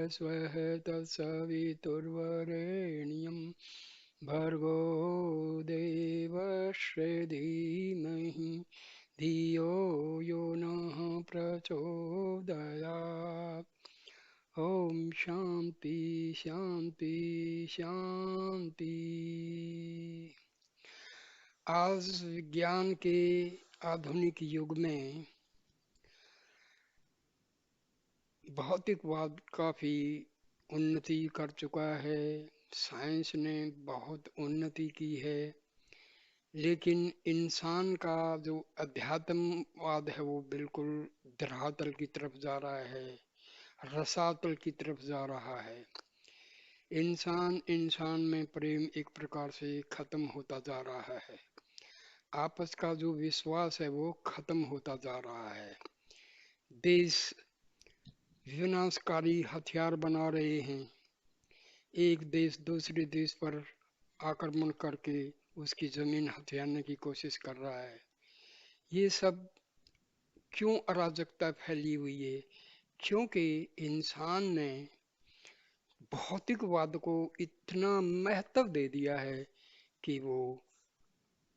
स्वः तत्सवितुर्वरेण्यं भर्गो देवस्य धीमहि धियो यो नः प्रचोदयात्। ओम शांति शांति शांति। आज विज्ञान के आधुनिक युग में भौतिकवाद काफी उन्नति कर चुका है। साइंस ने बहुत उन्नति की है, लेकिन इंसान का जो अध्यात्मवाद है वो बिल्कुल धरातल की तरफ जा रहा है, रसातल की तरफ जा रहा है। इंसान इंसान में प्रेम एक प्रकार से खत्म होता जा रहा है। आपस का जो विश्वास है वो खत्म होता जा रहा है। देश विनाशकारी हथियार बना रहे हैं। एक देश दूसरे देश पर आक्रमण करके उसकी जमीन हथियाने की कोशिश कर रहा है। ये सब क्यों अराजकता फैली हुई है? क्योंकि इंसान ने भौतिकवाद को इतना महत्व दे दिया है कि वो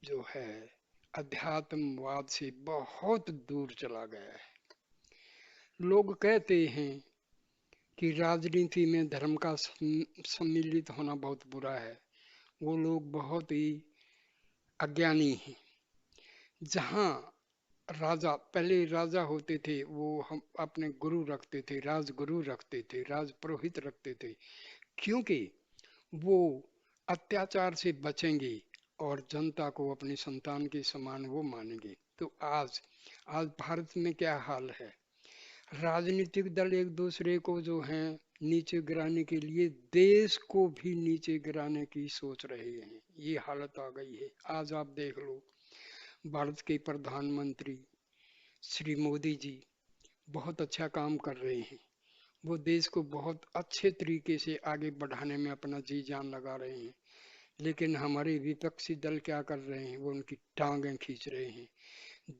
जो है अध्यात्मवाद से बहुत दूर चला गया है। लोग कहते हैं कि राजनीति में धर्म का सम्मिलित होना बहुत बुरा है। वो लोग बहुत ही अज्ञानी हैं। जहाँ राजा, पहले राजा होते थे वो हम अपने गुरु रखते थे, राजगुरु रखते थे, राज पुरोहित रखते थे, क्योंकि वो अत्याचार से बचेंगे और जनता को अपनी संतान के समान वो मानेंगे। तो आज आज भारत में क्या हाल है? राजनीतिक दल एक दूसरे को जो है नीचे गिराने के लिए देश को भी नीचे गिराने की सोच रहे हैं। ये हालत आ गई है। आज आप देख लो, भारत के प्रधानमंत्री श्री मोदी जी बहुत अच्छा काम कर रहे हैं। वो देश को बहुत अच्छे तरीके से आगे बढ़ाने में अपना जी जान लगा रहे हैं। लेकिन हमारे विपक्षी दल क्या कर रहे हैं? वो उनकी टांगें खींच रहे हैं।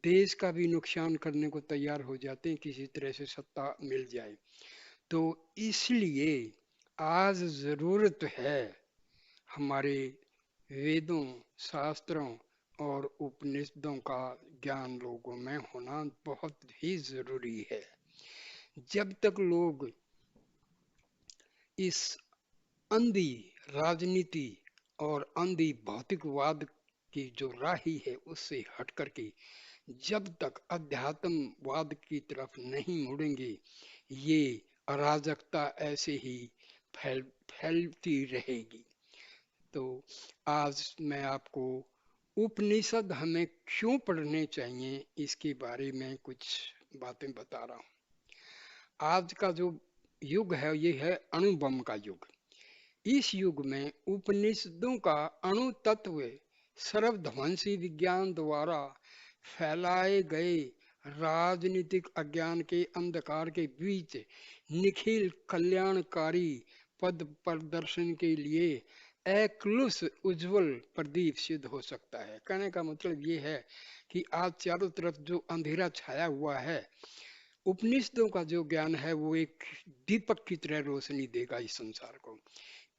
देश का भी नुकसान करने को तैयार हो जाते हैं किसी तरह से सत्ता मिल जाए। तो इसलिए आज जरूरत है हमारे वेदों, शास्त्रों और उपनिषदों का ज्ञान लोगों में होना बहुत ही जरूरी है। जब तक लोग इस अंधी राजनीति और अंधी भौतिकवाद की जो राही है उससे हट करके जब तक अध्यात्मवाद की तरफ नहीं मुड़ेंगे, ये अराजकता ऐसे ही फैलती रहेगी। तो आज मैं आपको उपनिषद हमें क्यों पढ़ने चाहिए इसके बारे में कुछ बातें बता रहा हूँ। आज का जो युग है ये है अणु बम का युग। इस युग में उपनिषदों का अणु तत्व सर्वध्वंसी विज्ञान द्वारा फैलाए गए राजनीतिक अज्ञान के अंधकार के बीच निखिल कल्याणकारी पद प्रदर्शन के लिए एक्लुस उज्जवल प्रदीप सिद्ध हो सकता है। कहने का मतलब ये है कि आज चारों तरफ जो अंधेरा छाया हुआ है, उपनिषदों का जो ज्ञान है वो एक दीपक की तरह रोशनी देगा इस संसार को।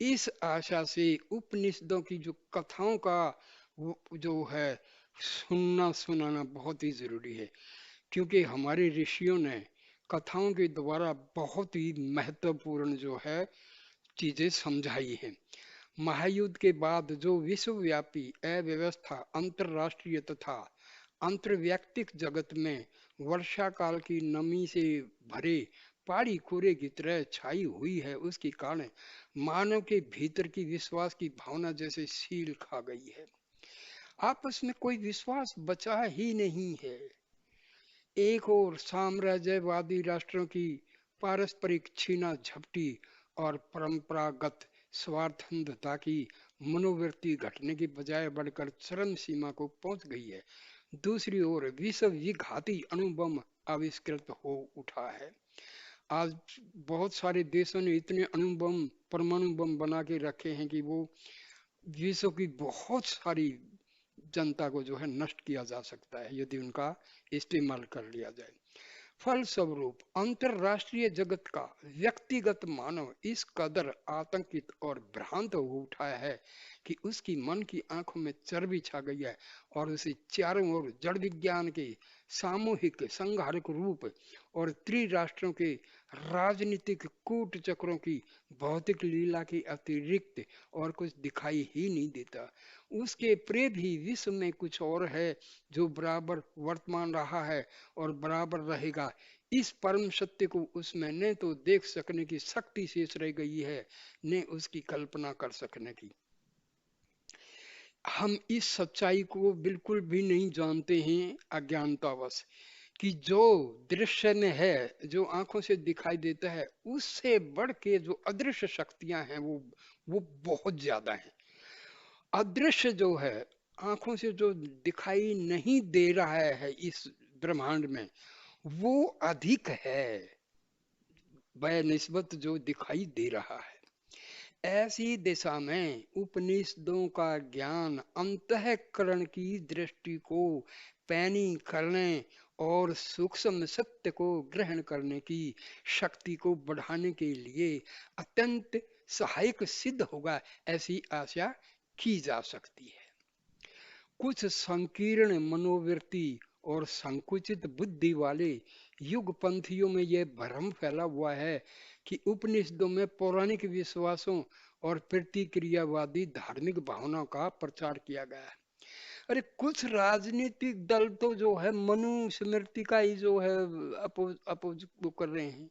इस आशा से उपनिषदों की जो कथाओं का जो है सुनना सुनाना बहुत ही जरूरी है, क्योंकि हमारे ऋषियों ने कथाओं के द्वारा बहुत ही महत्वपूर्ण जो है चीजें समझाई हैं। महायुद्ध के बाद जो विश्वव्यापी अव्यवस्था अंतरराष्ट्रीय तथा अंतर्व्यक्तिक जगत में वर्षा काल की नमी से भरे पहाड़ी कोरे की तरह छाई हुई है, उसके कारण मानव के भीतर की विश्वास की भावना जैसे सील खा गई है। आपस में कोई विश्वास बचा ही नहीं है। एक और साम्राज्यवादी राष्ट्रों की पारस्परिक छीना झपटी और परंपरागत स्वार्थंधता की मनोवृत्ति घटने की बजाय बढ़कर चरम सीमा को पहुंच गई है। दूसरी ओर विश्व विघाती अणुबम आविष्कृत हो उठा है। आज बहुत सारे देशों ने इतने अणुबम, परमाणु बम बना के रखे हैं कि वो विश्व की बहुत सारी जनता को जो है नष्ट किया जा सकता है यदि उनका इस्तेमाल कर लिया जाए। फलस्वरूप अंतरराष्ट्रीय जगत का व्यक्तिगत मानव इस कदर आतंकित और भ्रांत हो उठा है कि उसकी मन की आंखों में चर्बी छा गई है और उसे चारों ओर जड़ विज्ञान के सामूहिक संहारक रूप और त्रिराष्ट्रों के राजनीतिक कूट चक्रों की भौतिक लीला के अतिरिक्त और कुछ दिखाई ही नहीं देता। उसके प्रे भी विश्व में कुछ और है जो बराबर वर्तमान रहा है और बराबर रहेगा। इस परम सत्य को उसमें न तो देख सकने की शक्ति शेष रह गई है, न उसकी कल्पना कर सकने की। हम इस सच्चाई को बिल्कुल भी नहीं जानते हैं अज्ञानतावश, कि जो दृश्य में है, जो आंखों से दिखाई देता है, उससे बढ़ के जो अदृश्य शक्तियां हैं वो बहुत ज्यादा हैं। अदृश्य जो है, आंखों से जो दिखाई नहीं दे रहा है इस ब्रह्मांड में, वो अधिक है बनिस्बत जो दिखाई दे रहा है। ऐसी दिशा में उपनिषदों का ज्ञान अंतःकरण की दृष्टि को पैनी करने और सूक्ष्म सत्य को ग्रहण करने की शक्ति को बढ़ाने के लिए अत्यंत सहायक सिद्ध होगा, ऐसी आशा की जा सकती है। कुछ संकीर्ण मनोवृत्ति और संकुचित बुद्धि वाले युगपंथियों में यह भ्रम फैला हुआ है कि उपनिषदों में पौराणिक विश्वासों और प्रतिक्रियावादी धार्मिक भावनाओं का प्रचार किया गया है। अरे कुछ राजनीतिक दल तो जो है मनुस्मृति का ही जो है अपोज वो कर रहे हैं।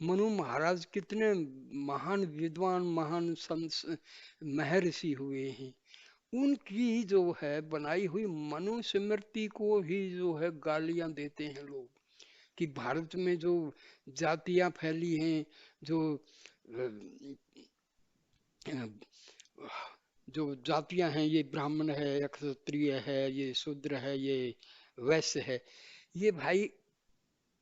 मनु महाराज कितने महान विद्वान, महान महर्षि हुए हैं, उनकी जो है बनाई हुई मनुस्मृति को ही जो है गालियां देते हैं लोग, कि भारत में जो जातियां फैली हैं, जो जो जातियां हैं, ये ब्राह्मण है, क्षत्रिय है, ये शूद्र है, ये वैश्य है, ये भाई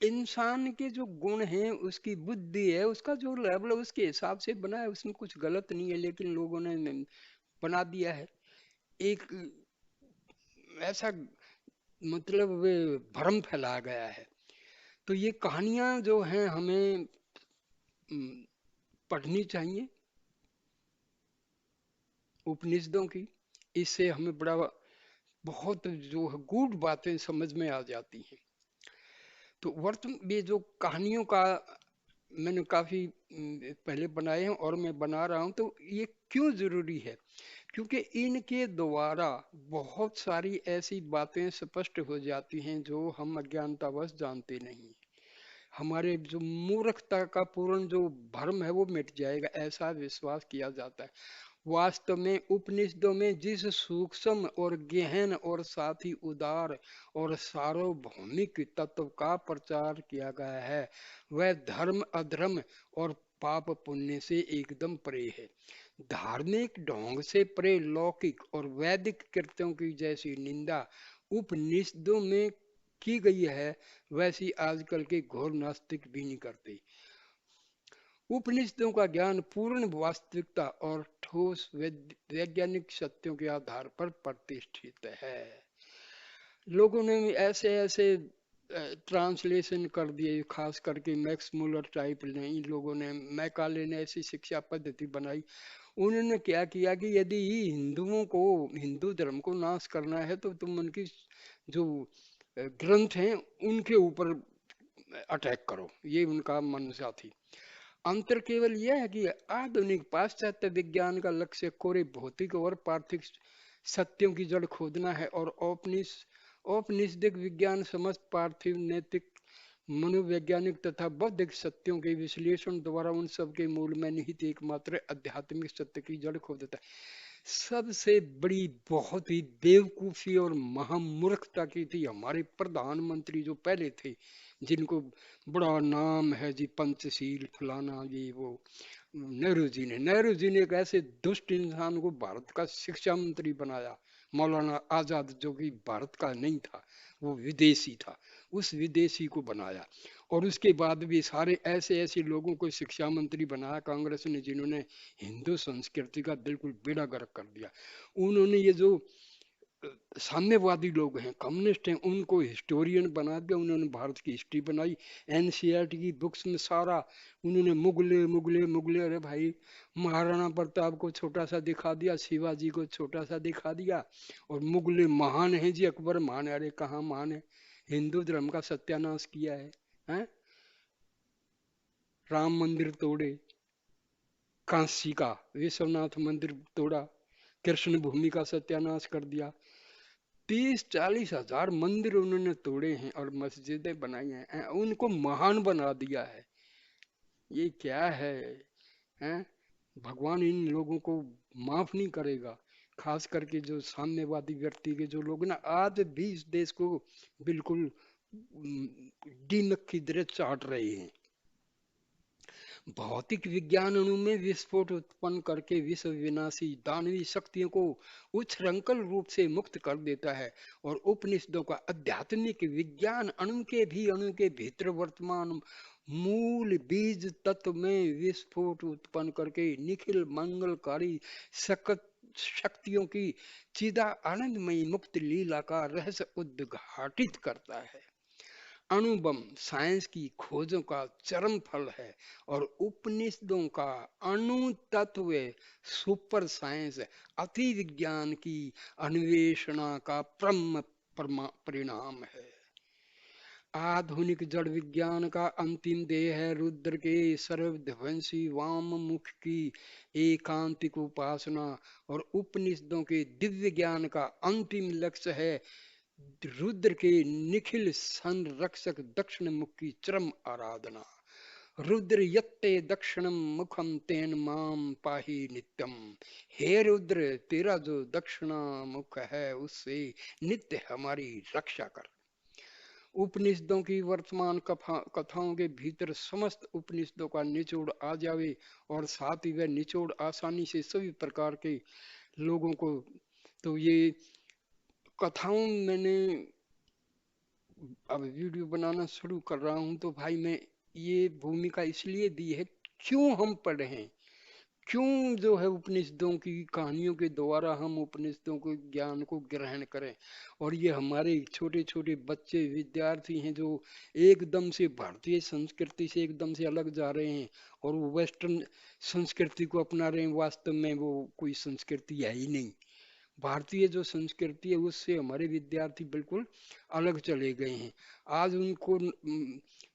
इंसान के जो गुण हैं, उसकी बुद्धि है, उसका जो लेवल उसके हिसाब से बना है, उसमें कुछ गलत नहीं है, लेकिन लोगों ने बना दिया है एक ऐसा, मतलब वे भ्रम फैलाया गया है। तो ये कहानियां जो हैं हमें पढ़नी चाहिए उपनिषदों की। इससे हमें बड़ा बहुत जो है गूढ़ बातें समझ में आ जाती हैं। तो वर्तमान ये जो कहानियों का मैंने काफी पहले बनाए हैं और मैं बना रहा हूं, तो ये क्यों जरूरी है? क्योंकि इनके द्वारा बहुत सारी ऐसी बातें स्पष्ट हो जाती हैं जो हम अज्ञानतावश जानते नहीं। हमारे जो मूर्खता का पूर्ण जो भ्रम है वो मिट जाएगा, ऐसा विश्वास किया जाता है। वास्तव में उपनिषदों में जिस सूक्ष्म और गहन और साथ ही उदार और सार्वभौमिक तत्व का प्रचार किया गया है, वह धर्म अधर्म और पाप पुण्य से एकदम परे है। धार्मिक ढोंग से परे लौकिक और वैदिक कृत्यों की जैसी निंदा उपनिषदों में की गई है, वैसी आजकल के घोर नास्तिक भी नहीं करते। उपनिषदों का ज्ञान पूर्ण वास्तविकता और ठोस वैज्ञानिक सत्यों के आधार पर प्रतिष्ठित है। लोगों ने ऐसे ऐसे ट्रांसलेशन कर दिए, खास करके मैक्स मुलर टाइप ने, इन लोगों ने, मैकाले ने ऐसी शिक्षा पद्धति बनाई। उन्होंने क्या किया कि यदि हिंदुओं को, हिंदू धर्म को नाश करना है तो तुम उनकी जो ग्रंथ हैं उनके ऊपर अटैक करो, ये उनका मंशा थी। अंतर केवल यह है कि आधुनिक पाश्चात्य विज्ञान का लक्ष्य कोरे भौतिक और पार्थिव सत्यों की जड़ खोदना है, और औपनिषदिक विज्ञान समस्त पार्थिव नैतिक मनोवैज्ञानिक तथा बौद्धिक सत्यों के विश्लेषण द्वारा उन सब के मूल में निहित एकमात्र आध्यात्मिक सत्य की जड़ खोद देता है। सबसे बड़ी बहुत ही बेवकूफी और महामूर्खता की थी हमारे प्रधानमंत्री जो पहले थे, जिनको बड़ा नाम है जी, पंचशील फलाना ये वो, नेहरू जी ने एक ऐसे दुष्ट इंसान को भारत का शिक्षा मंत्री बनाया, मौलाना आजाद, जो कि भारत का नहीं था, वो विदेशी था, उस विदेशी को बनाया। और उसके बाद भी सारे ऐसे ऐसे लोगों को शिक्षा मंत्री बनाया कांग्रेस ने, जिन्होंने हिंदू संस्कृति का बिल्कुल बेड़ा गर्क कर दिया। उन्होंने ये जो साम्यवादी लोग हैं, कम्युनिस्ट हैं, उनको हिस्टोरियन बना दिया, उन्होंने भारत की हिस्ट्री बनाई। एनसीईआरटी की बुक्स में सारा उन्होंने मुगले मुगले मुगले, अरे भाई महाराणा प्रताप को छोटा सा दिखा दिया, शिवाजी को छोटा सा दिखा दिया, और मुगले महान है जी, अकबर महान है। अरे कहाँ महान है, हिंदू धर्म का सत्यानाश किया है, हैं? राम मंदिर तोड़े, काशी का विश्वनाथ मंदिर तोड़ा, कृष्ण भूमि का सत्यानाश कर दिया, 30-40 हजार मंदिर उन्होंने तोड़े हैं और मस्जिदें बनाई हैं, उनको महान बना दिया है। ये क्या है, हैं? भगवान इन लोगों को माफ नहीं करेगा, खास करके जो साम्यवादी व्यक्ति के जो लोग ना आज भी इस देश को बिल्कुल दीमक की तरह चाट रहे हैं। भौतिक विज्ञान अणु में विस्फोट उत्पन्न करके विश्व विनाशी दानवी शक्तियों को उच्छृंखल रूप से मुक्त कर देता है, और उपनिषदों का आध्यात्मिक विज्ञान अणु के भीतर वर्तमान मूल बीज तत्व में विस्फोट उत्पन्न करके निखिल मंगलकारी सकत शक्तियों की चिदा आनंदमयी मुक्त लीला का रहस्य उद्घाटित करता है। अणुबम साइंस की खोजों का चरम फल है, और उपनिषदों का अणु तत्व सुपर साइंस अति विज्ञान की अन्वेषणा का परिणाम है। आधुनिक जड़ विज्ञान का अंतिम ध्येय है रुद्र के सर्वध्वंसी वाम मुख की एकांतिक उपासना, और उपनिषदों के दिव्य ज्ञान का अंतिम लक्ष्य है रुद्र के निखिल संरक्षक दक्षिण मुख की चरम आराधना। रुद्र यत्ते दक्षिणम मुखम तेन माम पाही नित्यम। हे रुद्र, तेरा जो दक्षिणा मुख है उससे नित्य हमारी रक्षा कर। उपनिषदों की वर्तमान कथाओं के भीतर समस्त उपनिषदों का निचोड़ आ जावे, और साथ ही वह निचोड़ आसानी से सभी प्रकार के लोगों को, तो ये कथाओं मैंने अब वीडियो बनाना शुरू कर रहा हूं, तो भाई मैं ये भूमिका इसलिए दी है, क्यों हम पढ़े हैं, क्यों जो है उपनिषदों की कहानियों के द्वारा हम उपनिषदों के ज्ञान को ग्रहण करें। और ये हमारे छोटे छोटे बच्चे विद्यार्थी हैं जो एकदम से भारतीय संस्कृति से एकदम से अलग जा रहे हैं, और वो वेस्टर्न संस्कृति को अपना रहे हैं। वास्तव में वो कोई संस्कृति है ही नहीं, भारतीय जो संस्कृति है उससे हमारे विद्यार्थी बिल्कुल अलग चले गए हैं। आज उनको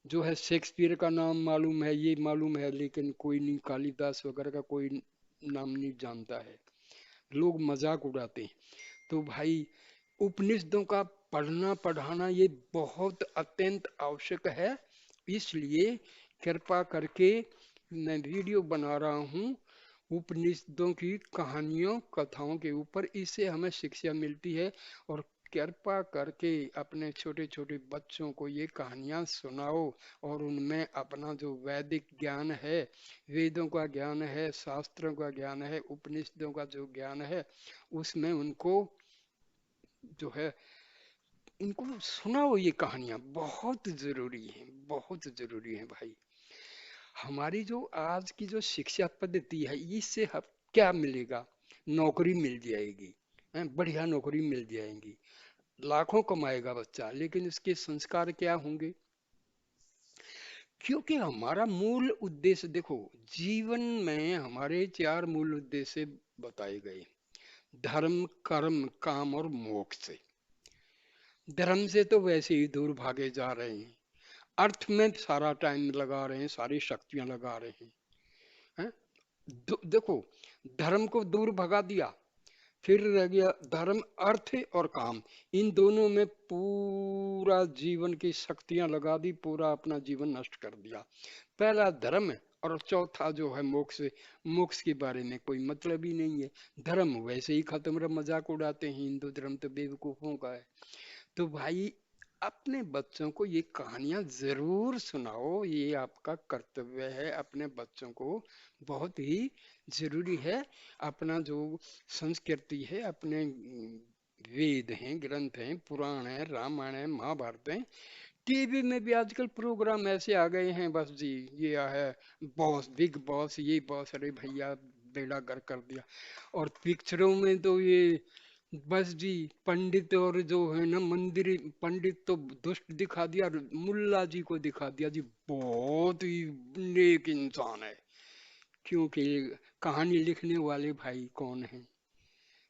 जो है शेक्सपियर का नाम मालूम है, ये मालूम है, लेकिन कोई नहीं, कालिदास वगैरह का कोई नाम नहीं जानता है, लोग मजाक उड़ाते हैं। तो भाई उपनिषदों का पढ़ना पढ़ाना ये बहुत अत्यंत आवश्यक है, इसलिए कृपा करके मैं वीडियो बना रहा हूँ उपनिषदों की कहानियों कथाओं के ऊपर, इससे हमें शिक्षा मिलती है। और कृपा करके अपने छोटे छोटे बच्चों को ये कहानियां सुनाओ, और उनमें अपना जो वैदिक ज्ञान है, वेदों का ज्ञान है, शास्त्रों का ज्ञान है, उपनिषदों का जो ज्ञान है, उसमें उनको जो है उनको सुनाओ। ये कहानियां बहुत जरूरी हैं, बहुत जरूरी हैं भाई। हमारी जो आज की जो शिक्षा पद्धति है, इससे हम क्या मिलेगा, नौकरी मिल जाएगी, बढ़िया नौकरी मिल जाएगी, लाखों कमाएगा बच्चा, लेकिन इसके संस्कार क्या होंगे? क्योंकि हमारा मूल उद्देश्य देखो, जीवन में हमारे 4 मूल उद्देश्य बताए गए, धर्म कर्म काम और मोक्ष। धर्म से तो वैसे ही दूर भागे जा रहे हैं, अर्थ में सारा टाइम लगा रहे हैं, सारी शक्तियां लगा रहे हैं, हैं? देखो, धर्म को दूर भगा दिया, फिर रह गया धर्म, अर्थ और काम, इन दोनों में पूरा जीवन की शक्तियां लगा दी, पूरा अपना जीवन नष्ट कर दिया। पहला धर्म है, और चौथा जो है मोक्ष। मोक्ष के बारे में कोई मतलब ही नहीं है, धर्म वैसे ही खत्म, मजाक उड़ाते हैं, हिंदू धर्म तो बेवकूफों का है। तो भाई अपने बच्चों को ये कहानियां जरूर सुनाओ, ये आपका कर्तव्य है, अपने बच्चों को बहुत ही जरूरी है। अपना जो संस्कृति है, अपने वेद हैं, ग्रंथ हैं, पुराण है, रामायण है, महाभारत है, टीवी में भी आजकल प्रोग्राम ऐसे आ गए हैं, बस जी ये है बॉस, बिग बॉस, ये बॉस, अरे भैया बेड़ा गर्क कर दिया। और पिक्चरों में तो ये बस जी, पंडित और जो है ना मंदिर, पंडित तो दुष्ट दिखा दिया और मुल्ला जी को दिखा दिया जी बहुत ही नेक इंसान है। क्योंकि कहानी लिखने वाले भाई कौन है?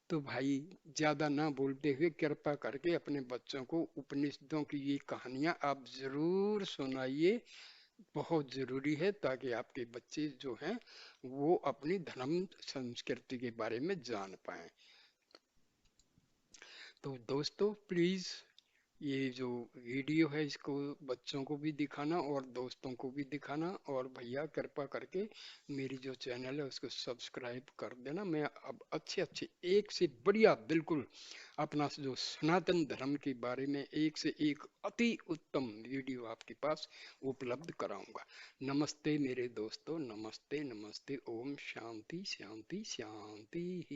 तो भाई ज्यादा ना बोलते हुए कृपा करके अपने बच्चों को उपनिषदों की ये कहानियां आप जरूर सुनाइए। बहुत जरूरी है ताकि आपके बच्चे जो हैं वो अपनी धर्म संस्कृति के बारे में जान पाएं। तो दोस्तों प्लीज ये जो वीडियो है इसको बच्चों को भी दिखाना और दोस्तों को भी दिखाना, और भैया कृपा करके मेरी जो चैनल है उसको सब्सक्राइब कर देना। मैं अब अच्छे अच्छे एक से बढ़िया बिल्कुल अपना जो सनातन धर्म के बारे में एक से एक अति उत्तम वीडियो आपके पास उपलब्ध कराऊंगा। नमस्ते मेरे दोस्तों, नमस्ते नमस्ते, ओम शांति शांति शांति।